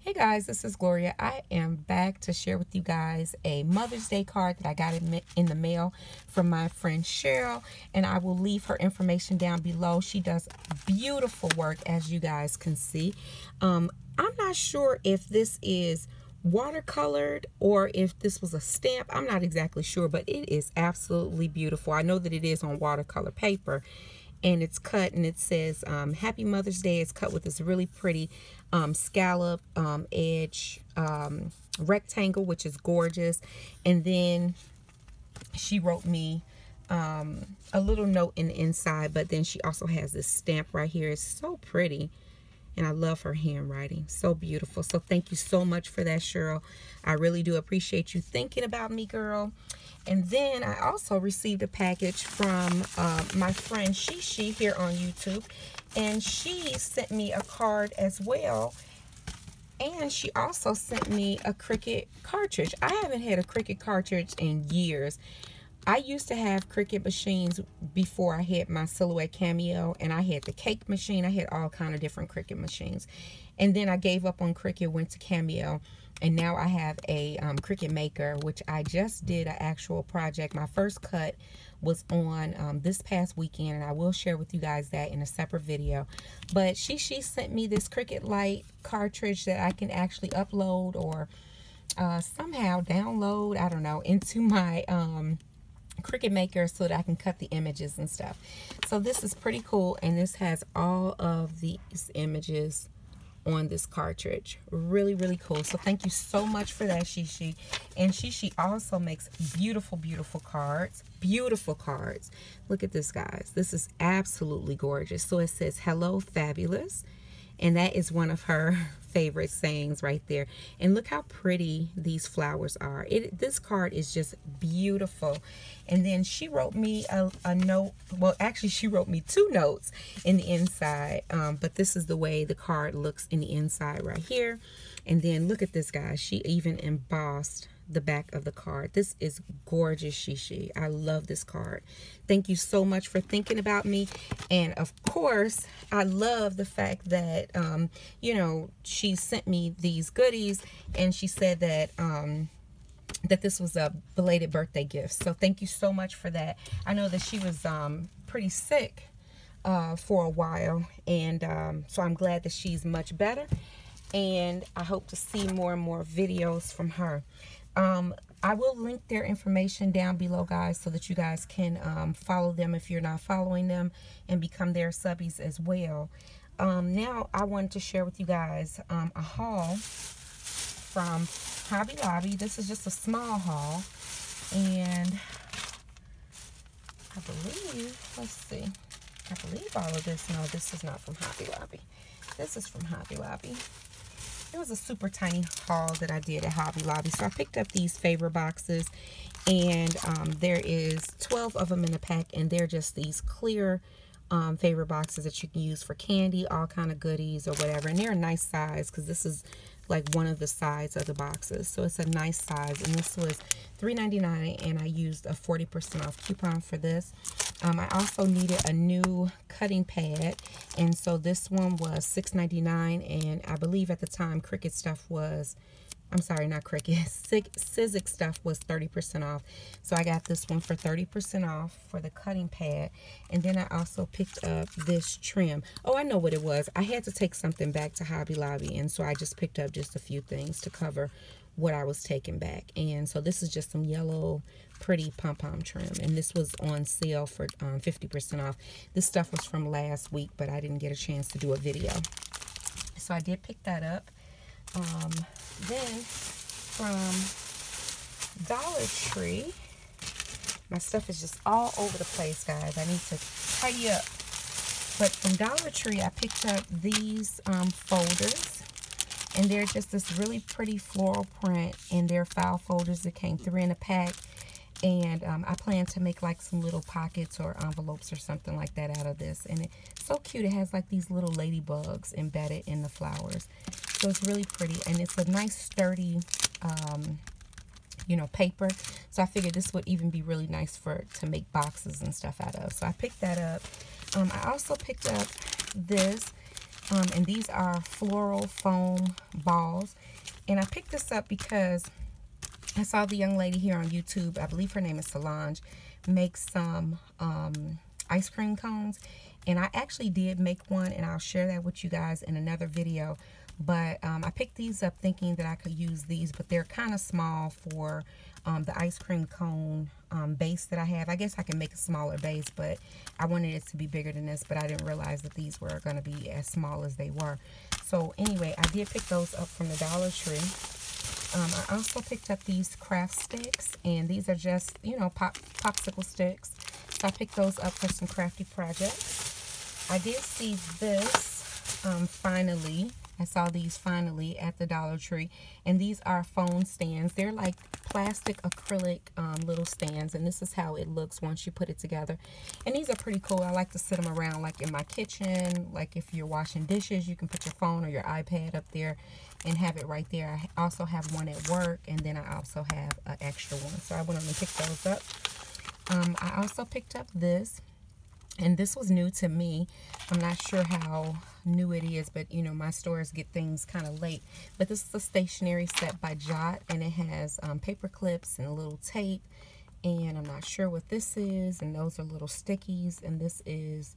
Hey guys, this is Gloria. I am back to share with you guys a Mother's Day card that I got in the mail from my friend Cheryl, and I will leave her information down below. She does beautiful work, as you guys can see. I'm not sure if this is watercolored or if this was a stamp. I'm not exactly sure, but it is absolutely beautiful. I know that it is on watercolor paper, and it's cut, and it says Happy Mother's Day. It's cut with this really pretty scallop edge rectangle, which is gorgeous. And then she wrote me a little note in the inside, but then she also has this stamp right here. It's so pretty, and I love her handwriting. So beautiful. So thank you so much for that, Cheryl. I really do appreciate you thinking about me, girl. And then I also received a package from my friend SheShe here on YouTube. And she sent me a card as well. And she also sent me a Cricut cartridge. I haven't had a Cricut cartridge in years. I used to have Cricut machines before I had my Silhouette Cameo, and I had the cake machine. I had all kind of different Cricut machines. And then I gave up on Cricut, went to Cameo, and now I have a Cricut Maker, which I just did an actual project. My first cut was on this past weekend, and I will share with you guys that in a separate video. But she sent me this Cricut Lite cartridge that I can actually upload or somehow download, I don't know, into my Cricut Maker so that I can cut the images and stuff. So this is pretty cool, and this has all of these images on this cartridge. Really, really cool. So thank you so much for that, SheShe. And SheShe also makes beautiful, beautiful cards. Beautiful cards. Look at this, guys. This is absolutely gorgeous. So it says, "Hello, fabulous." And that is one of her favorite sayings right there. And look how pretty these flowers are. This card is just beautiful. And then she wrote me a note. Well, actually, she wrote me 2 notes in the inside. But this is the way the card looks in the inside right here. And then look at this, guys. She even embossed the back of the card. This is gorgeous, SheShe. I love this card. Thank you so much for thinking about me. And of course, I love the fact that you know, she sent me these goodies, and she said that that this was a belated birthday gift. So thank you so much for that. I know that she was pretty sick for a while, and so I'm glad that she's much better, and I hope to see more and more videos from her. I will link their information down below, guys, so that you guys can follow them if you're not following them, and become their subbies as well. Now I wanted to share with you guys a haul from Hobby Lobby. This is just a small haul, and I believe, let's see, I believe all of this, no, this is not from Hobby Lobby. This is from Hobby Lobby. It was a super tiny haul that I did at Hobby Lobby. So I picked up these favor boxes, and there is 12 of them in a pack, and they're just these clear favor boxes that you can use for candy, all kind of goodies or whatever. And they're a nice size, because this is like one of the sides of the boxes. So it's a nice size, and this was $3.99, and I used a 40% off coupon for this. I also needed a new cutting pad, and so this one was $6.99, and I believe at the time Cricut stuff was, I'm sorry, not Cricut, Sizzix stuff was 30% off. So I got this one for 30% off for the cutting pad. And then I also picked up this trim. Oh, I know what it was. I had to take something back to Hobby Lobby, and so I just picked up just a few things to cover what I was taking back. And so this is just some yellow pretty pom-pom trim, and this was on sale for 50% off. This stuff was from last week, but I didn't get a chance to do a video, so I did pick that up. Then from Dollar Tree, my stuff is just all over the place, guys. I need to tidy up. But from Dollar Tree, I picked up these folders, and they're just this really pretty floral print, and they're file folders that came 3 in a pack. And I plan to make like some little pockets or envelopes or something like that out of this. And it's so cute. It has like these little ladybugs embedded in the flowers. So it's really pretty. And it's a nice sturdy, you know, paper. So I figured this would even be really nice to make boxes and stuff out of. So I picked that up. I also picked up this. And these are floral foam balls. And I picked this up because I saw the young lady here on YouTube, I believe her name is Solange, make some ice cream cones. And I actually did make one, and I'll share that with you guys in another video. But I picked these up thinking that I could use these, but they're kind of small for the ice cream cone base that I have. I guess I can make a smaller base, but I wanted it to be bigger than this, but I didn't realize that these were going to be as small as they were. So anyway, I did pick those up from the Dollar Tree. I also picked up these craft sticks, and these are just, you know, popsicle sticks. So I picked those up for some crafty projects. I did see this finally. I saw these finally at the Dollar Tree, and these are phone stands. They're like plastic acrylic little stands, and this is how it looks once you put it together. And these are pretty cool. I like to sit them around like in my kitchen. Like if you're washing dishes, you can put your phone or your iPad up there and have it right there. I also have one at work, and then I also have an extra one. So I went on and picked those up. I also picked up this. And this was new to me. I'm not sure how new it is, but you know, my stores get things kind of late. But this is a stationery set by Jot, and it has paper clips and a little tape. And I'm not sure what this is. And those are little stickies. And this is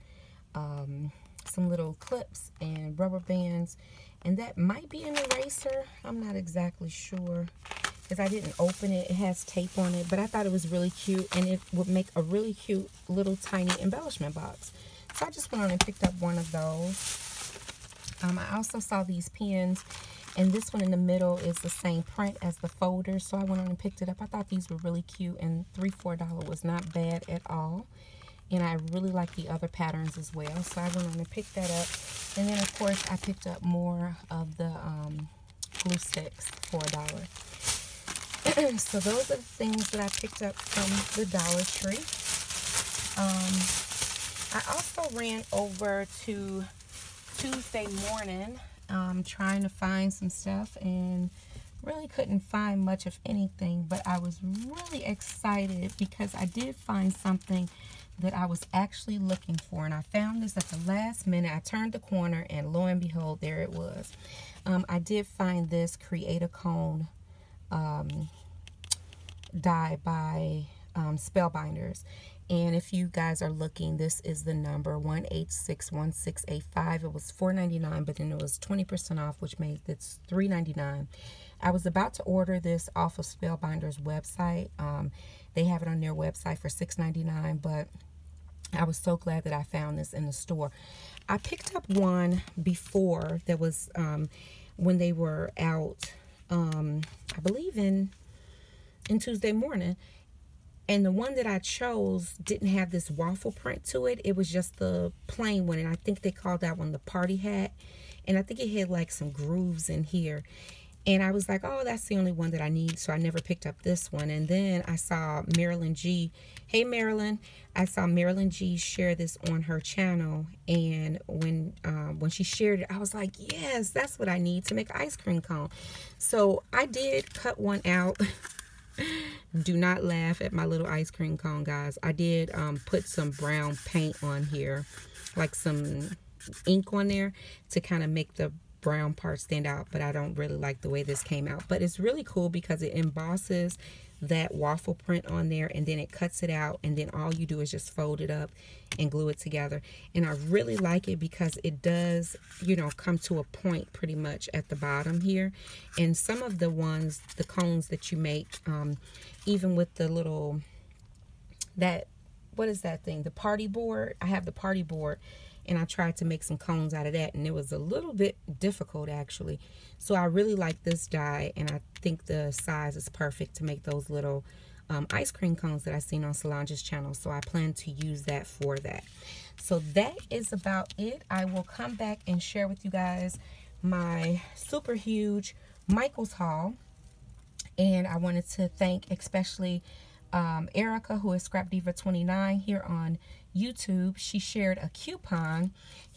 some little clips and rubber bands. And that might be an eraser. I'm not exactly sure, because I didn't open it. It has tape on it, but I thought it was really cute, and it would make a really cute little tiny embellishment box. So I just went on and picked up one of those. I also saw these pens, and this one in the middle is the same print as the folder, so I went on and picked it up. I thought these were really cute, and $3-4 was not bad at all. And I really like the other patterns as well, so I went on and picked that up. And then, of course, I picked up more of the glue sticks for $1. So those are the things that I picked up from the Dollar Tree. I also ran over to Tuesday morning trying to find some stuff, and really couldn't find much of anything, but I was really excited because I did find something that I was actually looking for, and I found this at the last minute. I turned the corner, and lo and behold, there it was. I did find this Create a Cone die by Spellbinders, and if you guys are looking, this is the number 1861685. It was $4.99, but then it was 20% off, which made this $3.99. I was about to order this off of Spellbinders website. They have it on their website for $6.99, but I was so glad that I found this in the store. I picked up one before that was when they were out, I believe in Tuesday morning, and the one that I chose didn't have this waffle print to it. It was just the plain one, and I think they called that one the party hat, and I think it had like some grooves in here. And I was like, oh, that's the only one that I need, so I never picked up this one. And then I saw Marilyn G. Hey, Marilyn. I saw Marilyn G share this on her channel, and when she shared it, I was like, yes, that's what I need to make an ice cream cone. So I did cut one out. Do not laugh at my little ice cream cone, guys. I did put some brown paint on here, like some ink on there to kind of make the brown part stand out, but I don't really like the way this came out. But it's really cool because it embosses that waffle print on there, and then it cuts it out, and then all you do is just fold it up and glue it together. And I really like it because it does, you know, come to a point pretty much at the bottom here. And some of the ones, the cones that you make, even with the little, what is that thing, the party board? I have the party board, and I tried to make some cones out of that, and it was a little bit difficult actually. So I really like this die, and I think the size is perfect to make those little ice cream cones that I've seen on Solange's channel. So I plan to use that for that. So that is about it. I will come back and share with you guys my super huge Michaels haul. And I wanted to thank especially Erica, who is Scrap Diva 29 here on YouTube. She shared a coupon,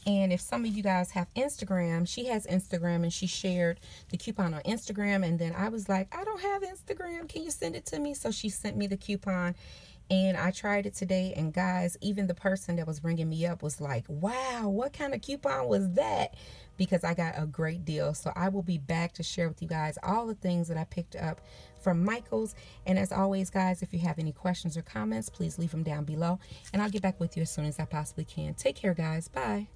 and if some of you guys have Instagram, she has Instagram, and she shared the coupon on Instagram. And then I was like, I don't have Instagram, can you send it to me? So she sent me the coupon, and I tried it today. And guys, even the person that was bringing me up was like, wow, what kind of coupon was that? because I got a great deal. So I will be back to share with you guys all the things that I picked up from Michael's. And as always, guys, if you have any questions or comments, please leave them down below, and I'll get back with you as soon as I possibly can. Take care, guys. Bye.